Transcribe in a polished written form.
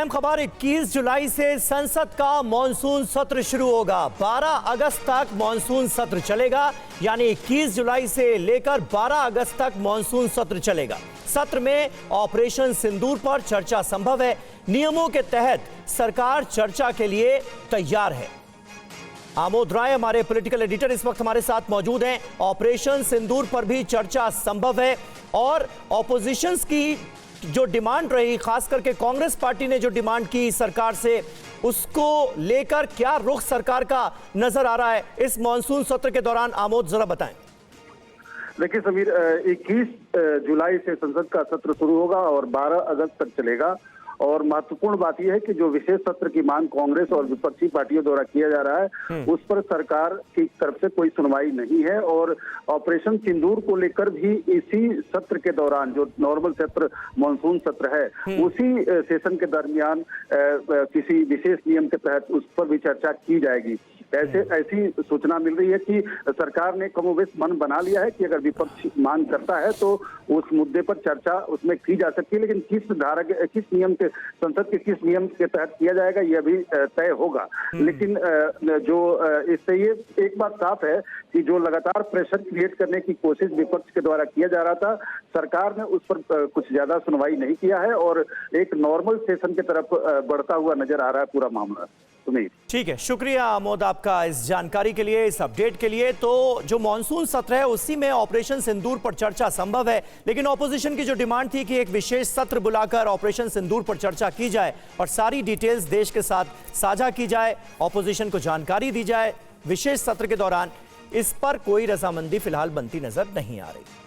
अहम खबर, 21 जुलाई से संसद का मॉनसून सत्र शुरू होगा। 12 अगस्त तक मॉनसून सत्र चलेगा, यानी 21 जुलाई से लेकर 12 अगस्त तक मॉनसून सत्र चलेगा। सत्र में ऑपरेशन सिंदूर पर चर्चा संभव है। नियमों के तहत सरकार चर्चा के लिए तैयार है। आमोद राय हमारे पॉलिटिकल एडिटर इस वक्त हमारे साथ मौजूद हैं। ऑपरेशन सिंदूर पर भी चर्चा संभव है और ऑपोजिशंस की जो डिमांड रही, खास करके कांग्रेस पार्टी ने जो डिमांड की सरकार से, उसको लेकर क्या रुख सरकार का नजर आ रहा है इस मॉनसून सत्र के दौरान? आमोद, जरा बताएं। देखिए समीर, 21 जुलाई से संसद का सत्र शुरू होगा और 12 अगस्त तक चलेगा। और महत्वपूर्ण बात यह है कि जो विशेष सत्र की मांग कांग्रेस और विपक्षी पार्टियों द्वारा किया जा रहा है, उस पर सरकार की तरफ से कोई सुनवाई नहीं है। और ऑपरेशन सिंदूर को लेकर भी इसी सत्र के दौरान, जो नॉर्मल सत्र मानसून सत्र है, उसी सेशन के दरमियान किसी विशेष नियम के तहत उस पर भी चर्चा की जाएगी। ऐसी सूचना मिल रही है कि सरकार ने कमोबेश मन बना लिया है कि अगर विपक्ष मांग करता है तो उस मुद्दे पर चर्चा उसमें की जा सकती है, लेकिन किस नियम के, संसद के किस नियम के तहत किया जाएगा यह भी तय होगा। लेकिन जो इससे ये एक बात साफ है कि जो लगातार प्रेशर क्रिएट करने की कोशिश विपक्ष के द्वारा किया जा रहा था, सरकार ने उस पर कुछ ज्यादा सुनवाई नहीं किया है और एक नॉर्मल सेशन की तरफ बढ़ता हुआ नजर आ रहा है पूरा मामला। ठीक है, शुक्रिया आमोद आपका इस जानकारी के लिए, इस अपडेट के लिए। तो जो मॉनसून सत्र है उसी में ऑपरेशन सिंदूर पर चर्चा संभव है, लेकिन ऑपोजिशन की जो डिमांड थी कि एक विशेष सत्र बुलाकर ऑपरेशन सिंदूर पर चर्चा की जाए और सारी डिटेल्स देश के साथ साझा की जाए, ऑपोजिशन को जानकारी दी जाए विशेष सत्र के दौरान, इस पर कोई रजामंदी फिलहाल बनती नजर नहीं आ रही।